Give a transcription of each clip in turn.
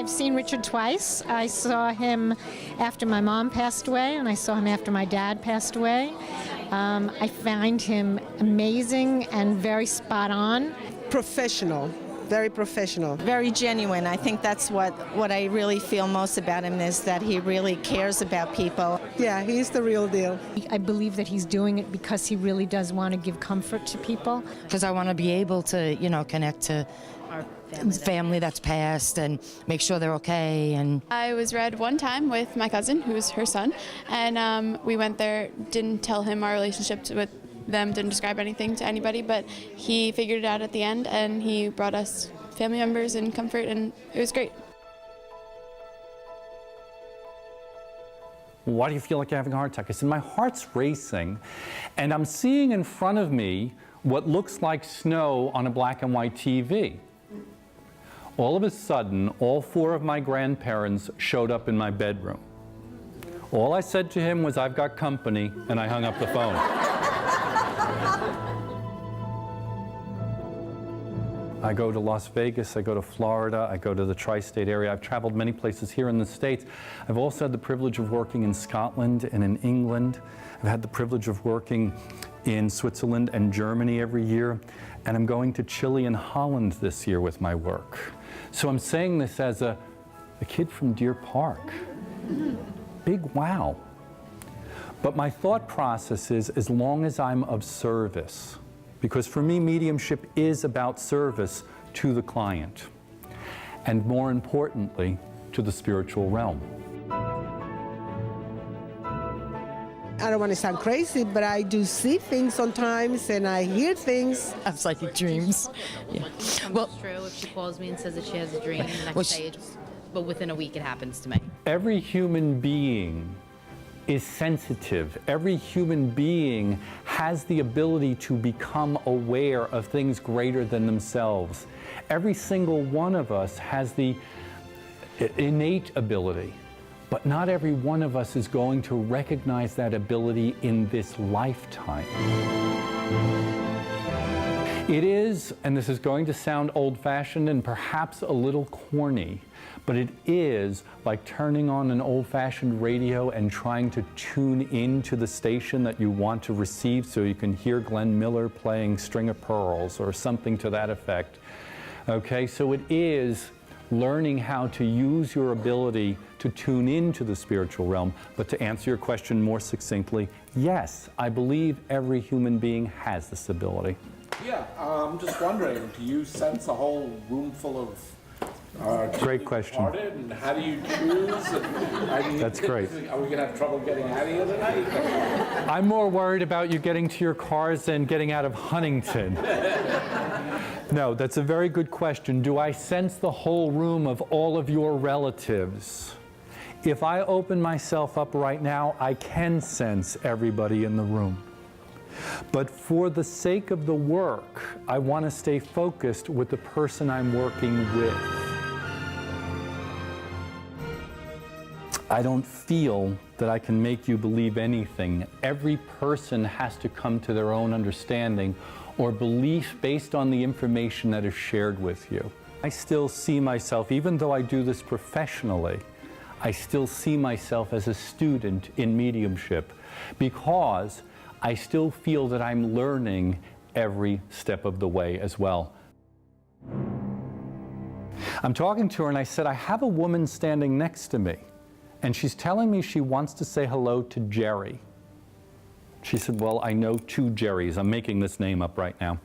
I've seen Richard twice. I saw him after my mom passed away, and I saw him after my dad passed away. I find him amazing and very spot on. Professional. Very professional. Very genuine. I think that's what I really feel most about him, is that he really cares about people. Yeah, he's the real deal. I believe that he's doing it because he really does want to give comfort to people. Because I want to be able to, connect to our family that's passed and make sure they're okay. And I was read one time with my cousin, who's her son, and we went there, didn't tell him our relationship with them, didn't describe anything to anybody, but he figured it out at the end, and he brought us family members and comfort, and it was great. Why do you feel like you're having a heart attack? I said, my heart's racing, and I'm seeing in front of me what looks like snow on a black and white TV. All of a sudden, all 4 of my grandparents showed up in my bedroom. All I said to him was, I've got company, and I hung up the phone. I go to Las Vegas, I go to Florida, I go to the tri-state area. I've traveled many places here in the States. I've also had the privilege of working in Scotland and in England. I've had the privilege of working in Switzerland and Germany every year. And I'm going to Chile and Holland this year with my work. So I'm saying this as a kid from Deer Park. Big wow. But my thought process is, as long as I'm of service, because for me, mediumship is about service to the client, and more importantly, to the spiritual realm. I don't want to sound crazy, but I do see things sometimes, and I hear things. I have psychic dreams. Yeah. Well, it's true if she calls me and says that she has a dream, next day, but within a week it happens to me. Every human being is sensitive. Every human being has the ability to become aware of things greater than themselves. Every single one of us has the innate ability, but not every one of us is going to recognize that ability in this lifetime. It is, and this is going to sound old-fashioned and perhaps a little corny, but it is like turning on an old-fashioned radio and trying to tune into the station that you want to receive so you can hear Glenn Miller playing String of Pearls or something to that effect. Okay, so it is learning how to use your ability to tune into the spiritual realm. But to answer your question more succinctly, yes, I believe every human being has this ability. Yeah, I'm just wondering, do you sense a whole room full of great question. And how do you choose? That's great. Are we going to have trouble getting out of here tonight? I'm more worried about you getting to your cars than getting out of Huntington. No, that's a very good question. Do I sense the whole room of all of your relatives? If I open myself up right now, I can sense everybody in the room. But for the sake of the work, I want to stay focused with the person I'm working with. I don't feel that I can make you believe anything. Every person has to come to their own understanding or belief based on the information that is shared with you. I still see myself, even though I do this professionally, I still see myself as a student in mediumship because I still feel that I'm learning every step of the way as well. I'm talking to her and I said, I have a woman standing next to me and she's telling me she wants to say hello to Jerry. She said, well, I know 2 Jerrys. I'm making this name up right now.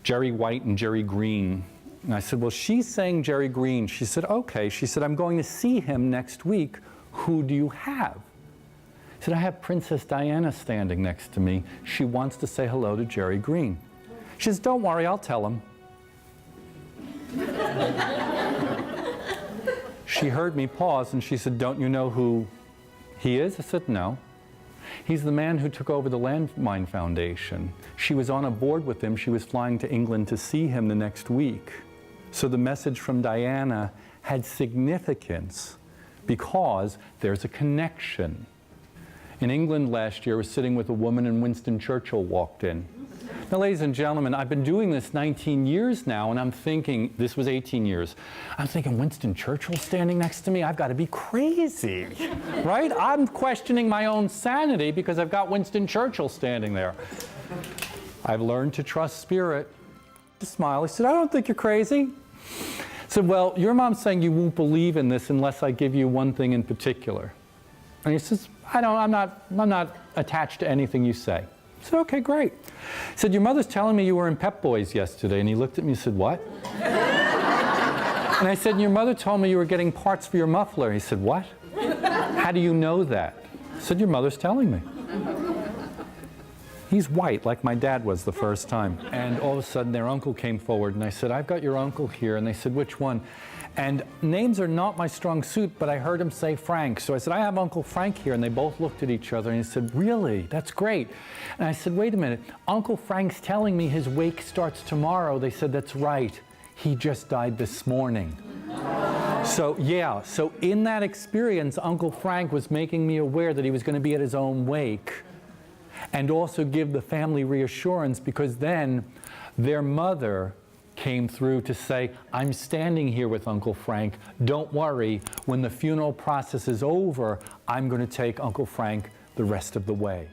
Jerry White and Jerry Green. And I said, well, she's saying Jerry Green. She said, okay. She said, I'm going to see him next week. Who do you have? I said, I have Princess Diana standing next to me. She wants to say hello to Jerry Green. She says, don't worry, I'll tell him. She heard me pause and she said, don't you know who he is? I said, no. He's the man who took over the Landmine Foundation. She was on a board with him. She was flying to England to see him the next week. So the message from Diana had significance because there's a connection. In England last year, I was sitting with a woman and Winston Churchill walked in. Now, ladies and gentlemen, I've been doing this 19 years now, and I'm thinking, this was 18 years, I'm thinking Winston Churchill standing next to me? I've got to be crazy, right? I'm questioning my own sanity because I've got Winston Churchill standing there. I've learned to trust spirit. He smiled. He said, I don't think you're crazy. I said, well, your mom's saying you won't believe in this unless I give you one thing in particular. And he says, I'm not attached to anything you say. I said, okay, great. He said, your mother's telling me you were in Pep Boys yesterday. And he looked at me and said, what? And I said, your mother told me you were getting parts for your muffler. He said, what? How do you know that? I said, your mother's telling me. He's white, like my dad was the first time. And all of a sudden, their uncle came forward, and I said, I've got your uncle here. And they said, which one? And names are not my strong suit, but I heard him say Frank. So I said, I have Uncle Frank here. And they both looked at each other, and he said, really? That's great. And I said, wait a minute. Uncle Frank's telling me his wake starts tomorrow. They said, that's right. He just died this morning. So, yeah. So in that experience, Uncle Frank was making me aware that he was going to be at his own wake. And also give the family reassurance, because then their mother came through to say, I'm standing here with Uncle Frank. Don't worry. When the funeral process is over, I'm going to take Uncle Frank the rest of the way.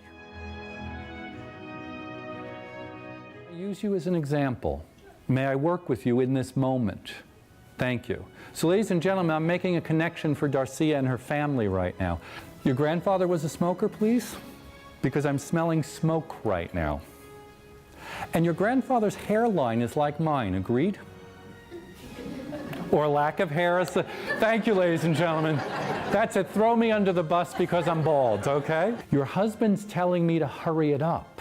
I use you as an example. May I work with you in this moment? Thank you. So, ladies and gentlemen, I'm making a connection for Darcia and her family right now. Your grandfather was a smoker, please? Because I'm smelling smoke right now. And your grandfather's hairline is like mine, agreed? Or lack of hair. Thank you, ladies and gentlemen. That's it. Throw me under the bus because I'm bald, okay? Your husband's telling me to hurry it up.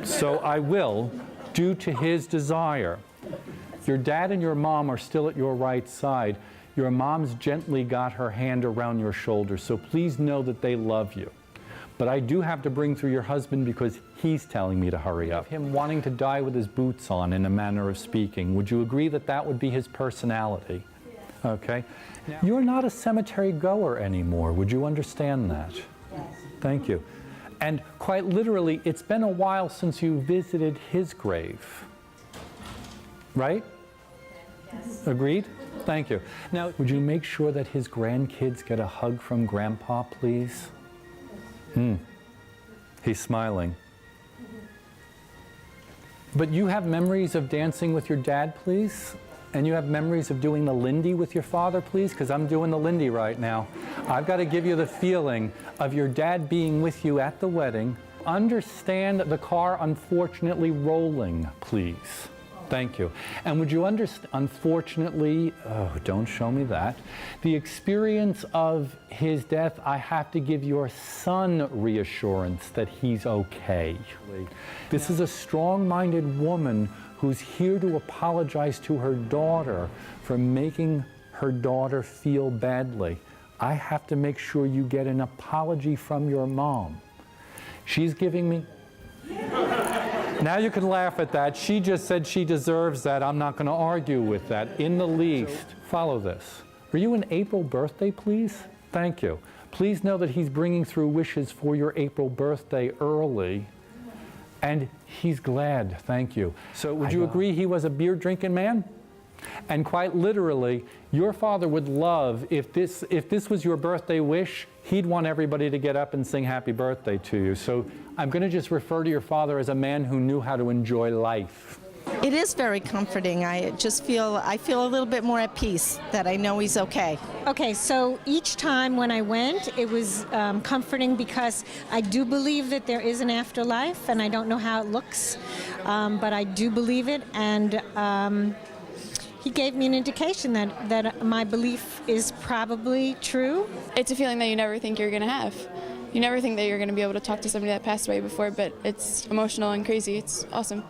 So I will, due to his desire. Your dad and your mom are still at your right side. Your mom's gently got her hand around your shoulder, so please know that they love you. But I do have to bring through your husband because he's telling me to hurry up. Him wanting to die with his boots on, in a manner of speaking. Would you agree that that would be his personality? Okay. Now, you're not a cemetery goer anymore. Would you understand that? Yes. Thank you. And quite literally, it's been a while since you visited his grave. Right? Yes. Agreed? Thank you. Now, would you make sure that his grandkids get a hug from Grandpa, please? He's smiling. But you have memories of dancing with your dad, please? And you have memories of doing the Lindy with your father, please? Because I'm doing the Lindy right now. I've got to give you the feeling of your dad being with you at the wedding. Understand the car unfortunately rolling, please. Thank you. And would you understand, unfortunately, oh, don't show me that, the experience of his death, I have to give your son reassurance that he's okay. This is a strong-minded woman who's here to apologize to her daughter for making her daughter feel badly. I have to make sure you get an apology from your mom. She's giving me... Now you can laugh at that. She just said she deserves that. I'm not going to argue with that in the least. Follow this. Are you an April birthday, please? Thank you. Please know that he's bringing through wishes for your April birthday early. And he's glad. Thank you. So would you agree he was a beer-drinking man? And quite literally, your father would love, if this was your birthday wish, he'd want everybody to get up and sing happy birthday to you. So I'm going to just refer to your father as a man who knew how to enjoy life. It is very comforting. I feel a little bit more at peace that I know he's okay. Okay, so each time when I went, it was comforting because I do believe that there is an afterlife, and I don't know how it looks, but I do believe it, and he gave me an indication that my belief is probably true. It's a feeling that you never think you're going to have. You never think that you're going to be able to talk to somebody that passed away before, but it's emotional and crazy. It's awesome.